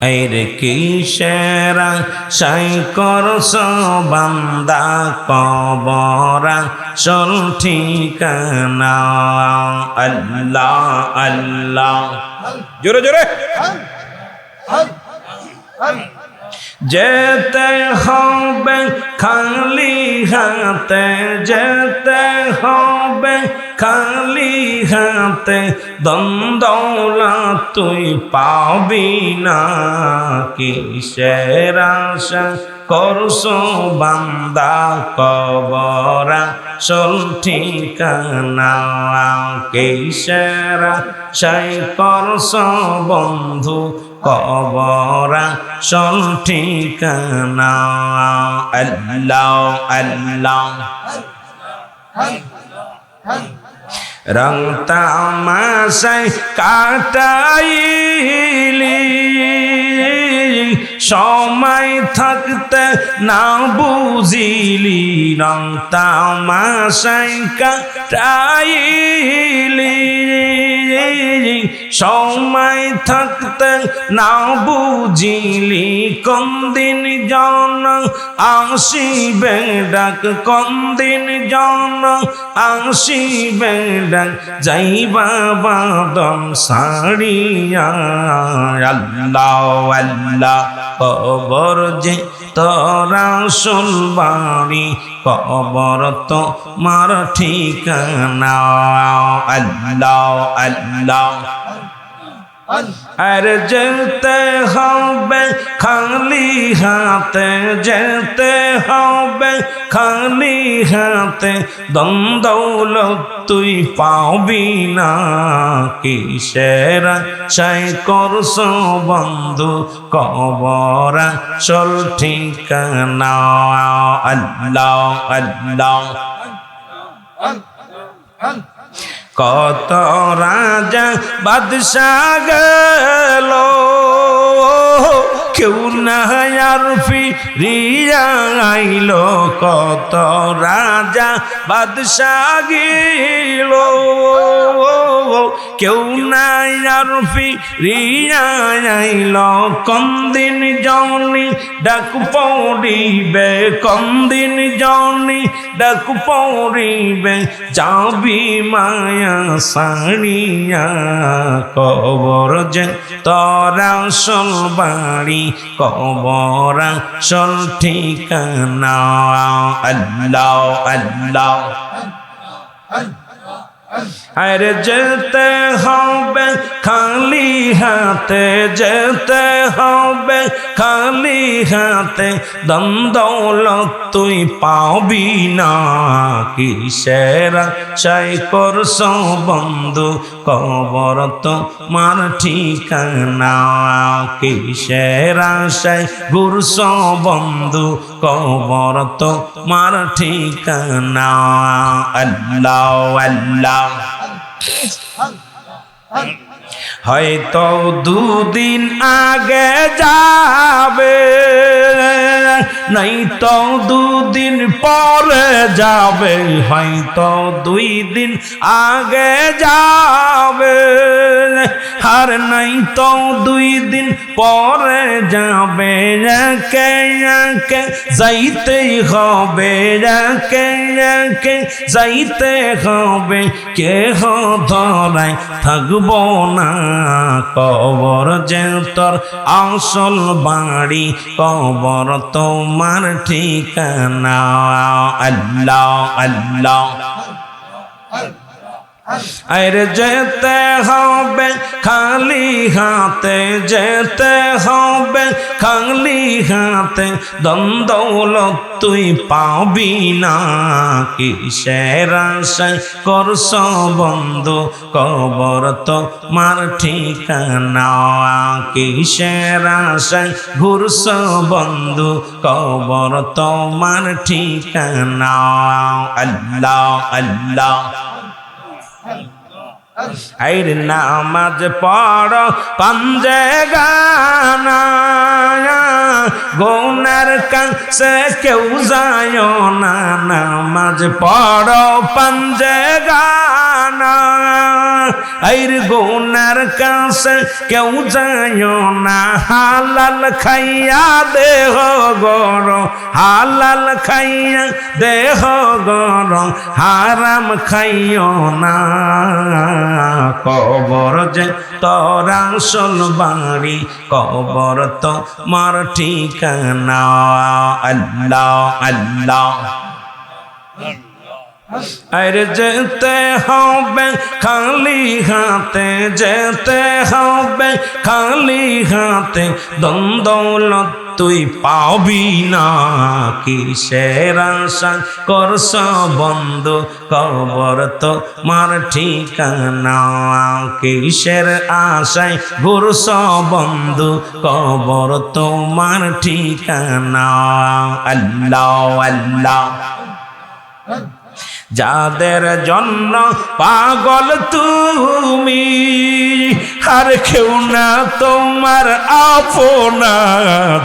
আইরে কিসেরা সাই করছ বান্দা কবরা চল ঠিকানা আল্লাহ আল্লাহ জোরে জোরে যেতে হবে খালি হাতে যেতে হবে খালি হাতে দ্বন্দ্বলা তুই পাবি না কিসের আশা করছো বান্দা কবরা চল ঠিকানা কিসের আশায় করছো বন্ধু কবরা চল ঠিকানা আল্লাহ আল্লাহ রং তামাশায় কাটাইলি সময় থাকতে না বুঝিলি রং তামাশায় কাটাইলি সময় থাকতে না বুঝিলি কোন দিন জন আসিবে ডাক কোন দিন জন আসিবে ডাক যাইবা বাদম সারিয়া আল্লাহ আল্লাহ কবর যে তোরা সুলবাড়ি কবর তো মার ঠিকানা আল্লাহ আল্লাহ আর যেতে হবে খালি হাতে যেতে হবে খালি হাতে দ্বন্দ্বলত তুই পাবি না কিসের আশায় করছো বন্ধু কবরা চল ঠিকানা আল্লাহ আল্লাহ কত রাজা বাদশাহ গেল কেউ না আর ফিরিয়া আইল কত রাজা বাদশাহ গেল কেউ না আর ফিরিয়া আইল কোন দিন জনি ডাক পড়িবে কোন দিন জনি ডাক পড়িবে যাবি মায়া সারিয়া কবর যে তোরা সুলবাড়ি কবরা চল ঠিকানা আল্লাহ আল্লাহ আরে যেতে হবে খালি হাতে যেতে হবে খালি হাতে দ্বন্দ্বলত তুই পাবি না কিসের আশায় করছো বন্ধু কবর তো মার ঠিকানা কিসের আশায় ঘুরছো বন্ধু কবর তো মার ঠিকানা আল্লাহ আল্লাহ হয়তো দুদিন আগে যাবে নাই তো দুদিন পরে যাবে হয়তো 2 দিন আগে যাবে আর নাই তো 2 দিন পরে যাবে একে একে যাইতেই হবে একে একে যাইতে হবে কেহ ধরায় থাকবো না কবর যে তোর আসল বাড়ি কবর তোমার ঠিকানা আল্লাহ আল্লাহ আরে যেতে হবে খালি হাতে যেতে হবে খালি হাতে দ্বন্দ্বলত তুই পাবি না কিসের আশায় করছো বন্ধু কবর তো মার ঠিকানা কিসের আশায় ঘুরছো বন্ধু কবর তো মার ঠিকানা আল্লাহ আল্লাহ আইর নামাজ পড়ো পাঞ্জে গানা গুনার কাছে কেউ যায় না নামাজ পড়ো পাঞ্জে গানা না আইর গুনার কাছে কেউ যায় না হালাল খাইয়া দেহ গরম হালাল খাইয়া দেহ গরম হারাম খাইও না কবর যে তোর আসল বাড়ি কবর তো মার ঠিকানা আল্লাহ আল্লাহ আরে যেতে হবে খালি হাতে যেতে হবে খালি হাতে দ্বন্দ্বলত তুই পাবি না কিসের আশা করছ বন্ধু কবর তো মার ঠিকানা কিসের আশায় ঘুরছ বন্ধু কবর তোমার ঠিকানা আল্লাহ আল্লাহ যাদের জন্য পাগল তুমি আর কেউ না তোমার আপনা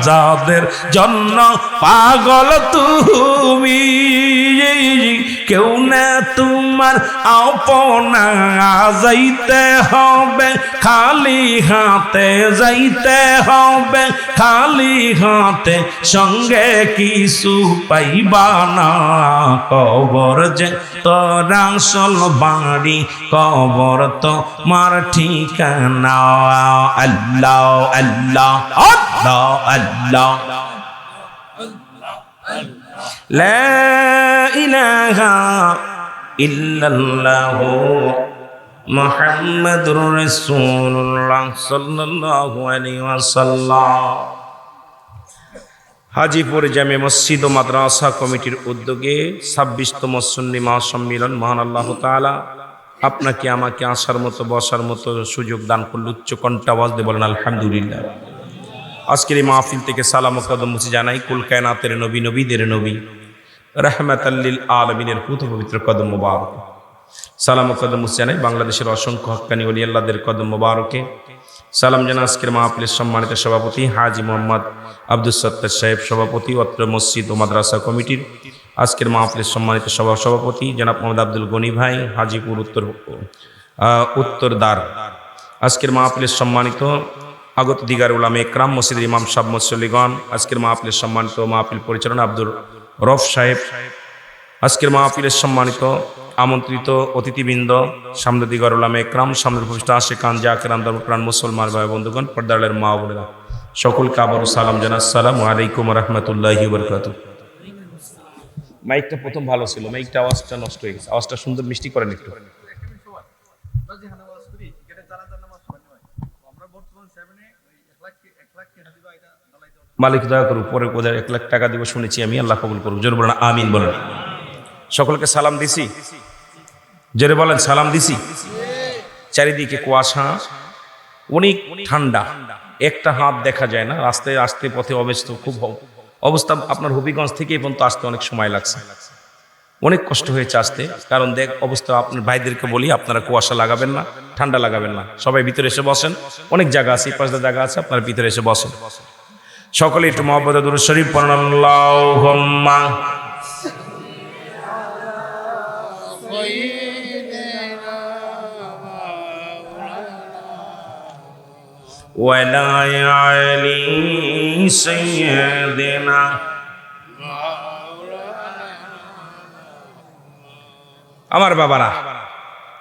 যাদের জন্য পাগল তুমি কেউ না তোমার আপনা যাইতে হবে খালি হাতে যাইতে হবে খালি হাতে সঙ্গে কিছু পাইবা না কবর যে তোর আসল বাড়ি কবর তো মার ঠিকানা আল্লাহ আল্লাহ আল্লাহ আল্লাহ লা ইলাহা ইল্লাল্লাহ মুহাম্মাদুর রাসূলুল্লাহ সাল্লাল্লাহু আলাইহি ওয়াসাল্লাম হাজীপুর জামে মসজিদ ও মাদ্রাসা কমিটির উদ্যোগে 26তম সুন্নি মহাসম্মেলন মহান আল্লাহ তাআলা আপনাকে আমাকে আসার মতো বসার মতো সুযোগ দান করল। উচ্চ কণ্ঠে আওয়াজ দিয়ে বলেন আলহামদুলিল্লাহ। আজকের এই মাহফিল থেকে সালাম ও কদম মুছে জানাই কুল কায়নাতের নবী নবীদের নবী রাহমাতাল লিল আলামিনের পুত পবিত্র কদম মোবারক। সালাম ও কদম মুছে জানাই বাংলাদেশের অসংখ্য হক্কানি ওলি আল্লাহদের কদম মোবারকে। সালাম জানা আজকের মাহফিলের সম্মানিত সভাপতি হাজী মোহাম্মদ আব্দুস সত্তার সাহেব সভাপতি অত্র মসজিদ ও মাদ্রাসা কমিটির। আজকের মাহফিলের সম্মানিত সভাপতি জনাব মোহাম্মদ আব্দুল গনি ভাই হাজীপুর উত্তরদ্বার। আজকের মাহফিলের সম্মানিত আগত দিগার উলামে একরাম মসজিদের ইমাম সাহেব মুসল্লিগণ। আজকের মাহফিলের সম্মানিত মাহফিল পরিচালনা আব্দুর রফ সাহেব। আজকের মাহফিলের সম্মানিত আমন্ত্রিত অতিথিবৃন্দ সামনে দিগার উলামে একরাম সামনের উপস্থিত আশিকান জাকিরান ধর্মপ্রাণ মুসলমান ভাই বন্ধুগণ পর্দারের মা বোনেরা সকলকে আবারও সালাম জানাই। আসসালামু আলাইকুম রাহমাতুল্লাহি ওয়া বারাকাতুহু। মাইকটা প্রথম ভালো ছিল, মাইকটা আওয়াজটা নষ্ট হয়ে গেছে, আওয়াজটা সুন্দর মিষ্টি করেন একটু। মালিক দয়া করুক, পরে কোথায় 1 লাখ টাকা দিব শুনেছি আমি, আল্লাহ কবুল করুক। জোরে বলেন আমিন বলেন। সকলকে সালাম দিছি, জোরে বলেন সালাম দিছি। চারিদিকে কুয়াশা, অনেক ঠান্ডা, একটা হাত দেখা যায় না, রাস্তায় আসতে পথে অবস্থা খুব অবস্থা। আপনার হবিগঞ্জ থেকে এই পর্যন্ত আসতে অনেক সময় লাগছে, অনেক কষ্ট হয়েছে আসতে। কারণ দেখ অবস্থা, আপনার ভাইদেরকে বলি আপনারা কুয়াশা লাগাবেন না, ঠান্ডা লাগাবেন না, সবাই ভিতরে এসে বসেন। অনেক জায়গা আছে, 5টা জায়গা আছে, আপনারা ভিতরে এসে বসেন। সকলে একটু মুহাব্বতে দুরূদ শরীফ পড়ুন। আল্লাহুম্মা ওয়ালা আলি সাইয়্যিদিনা আমার বাবারা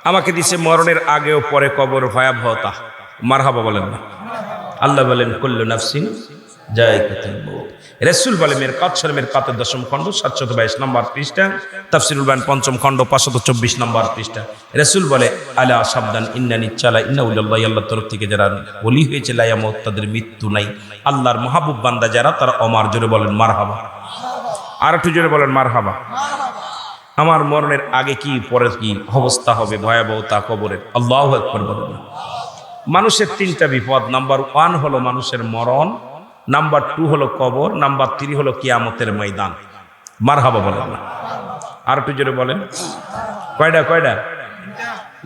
আমাকে দিছে মরণের আগেও পরে কবর ভয়াবহতা। মারহাবা বলেন না। আল্লাহ বলেন কুল্লু নাফসিন যায়কাতুল মউত। রাসূল বলে মিরকাত শরীফের 10ম খণ্ড 722 নম্বর পৃষ্ঠা, তাফসীরুল বায়ান 5ম খণ্ড 524 নম্বর পৃষ্ঠা। রাসূল বলে আলা সাবধান ইন্নানি চালা ইন্নাউলিল্লাহি, আল্লাহর তরফ থেকে যারা ওলি হয়েছে লা ইয়ামুত, তাদের মৃত্যু নাই। আল্লাহর মাহবুব বান্দা যারা, তারা অমর। জোরে বলেন মারহাবা। আর একটু জোরে বলেন মারহাবা। আমার মরণের আগে কি পরে কি অবস্থা হবে, ভয়াবহতা কবরের। আল্লাহু আকবার বলেন। মানুষের 3টা বিপদ। নাম্বার 1 হলো মানুষের মরণ, নাম্বার 2 হলো কবর, নাম্বার 3 হলো কিয়ামতের ময়দান। মারহাবা বলেন না। আর একটু জোরে বলেন। কয়টা?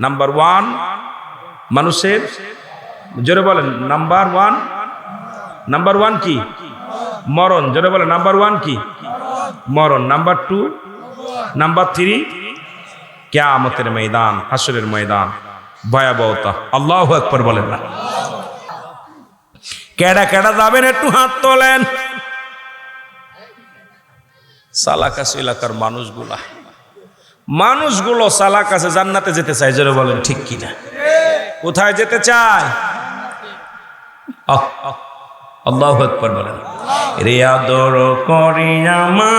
নাম্বার 1 মানুষের, জোরে বলেন নাম্বার 1 কি? মরণ। জোরে বলেন নাম্বার 1 কি? মরণ। নাম্বার 2, নাম্বার 3 কিয়ামতের ময়দান, হাসরের ময়দান, ভয়াবহতা। আল্লাহু আকবার বলেন না। কেডা কেডা যাবেন একটু হাত তোলেন। সালাকাস এলাকার মানুষগুলো সালাকাসে জান্নাতে যেতে চায়, জোরে বলেন ঠিক কিনা? কোথায় যেতে চায়? আল্লাহু আকবার বলেন। রে আদর করিয়া মা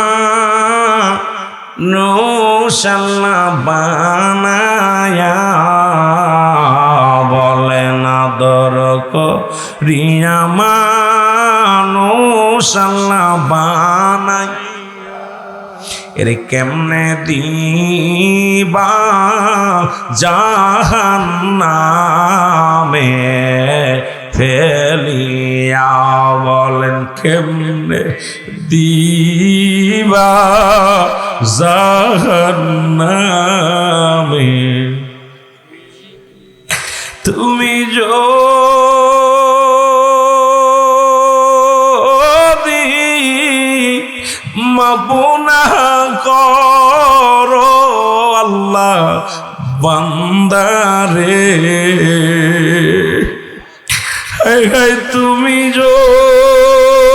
নৌশাল্লা বানায়া, বলেন আদর করিয়া মা নৌশাল্লা বানাই, এর কেমনে দিবা জাহান্নামে ফেলিয়া, বলেন কেমনে দিবা জাহান্নামে। তুমি যদি মাপুনা করো আল্লাহ বান্দারে, তুমি যদি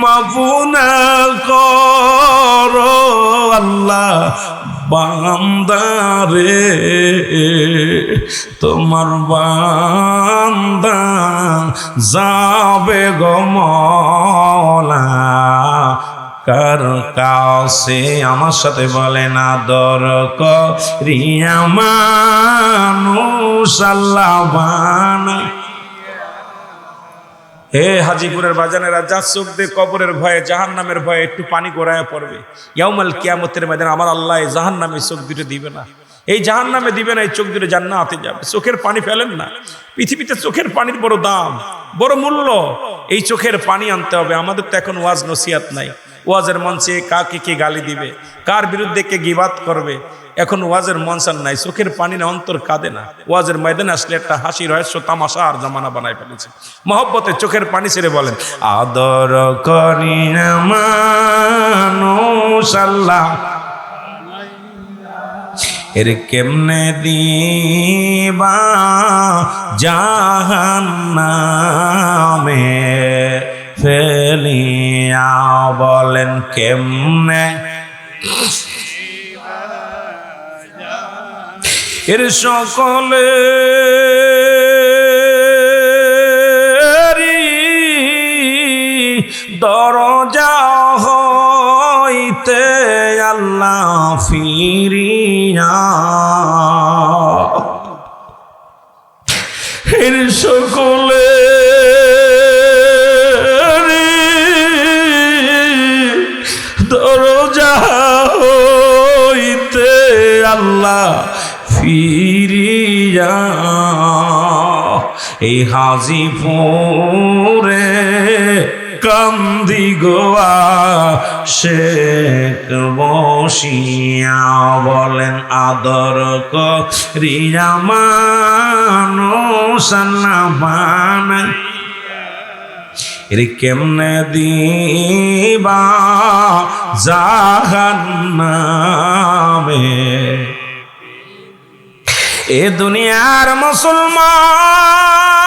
মাফুনা করো আল্লাহ বান্দারে, তোমার বান্দা যাবে গো মওলা কার কাছে। আমার সাথে বলেন আদর করিয়া মানুষ আল্লাহ বানাই। হে হাজিপুরের বাজানেরা, যা চোখ দিয়ে কবরের ভয়ে, জাহান্নামের ভয়ে একটু পানি গড়ায় পড়বে, ইয়াউমাল কিয়ামতের ময়দানে আমার আল্লাহ এই জাহান্নামে চোখ দুটো দিবে না, এই জাহান্নামে দিবে না, এই চোখ দুটো জান্নাতে যাবে। চোখের পানি ফেলেন না, পৃথিবীতে চোখের পানির বড় দাম, বড় মূল্য। এই চোখের পানি আনতে হবে। আমাদের তো এখন ওয়াজ নসিহাত নাই। ওয়াজের মঞ্চে কাকে কে গালি দিবে, কার বিরুদ্ধে কে গিবাত করবে, এখন ওয়াজের মঞ্চ আর নাই। চোখের পানি না, অন্তর কাঁদে না। ওয়াজের ময়দানে আসলে একটা হাসি রহস্য তামাশা আর জামানা বানায় ফেলেছে। মহব্বতে চোখের পানি ছেড়ে বলেন আদর করি না মানুষ আল্লাহ, এর কেমনে দিবা জাহান্নামে ফেলিয়া, বলেন কেমনে এর সকলে দরজা হইতে আল্লাহ ফিরিয়া, এর সকলে দরজা হইতে আল্লাহ ফিরিয়া, এই হাজিপুরে কান্দি গোয়া শেখ বসিয়া, বলেন আদর করিয়া মানুষ আল্লাহ বানাই, এর কেমনে দিবা জাহান্নামে। এ দুনিয়ার মুসলমান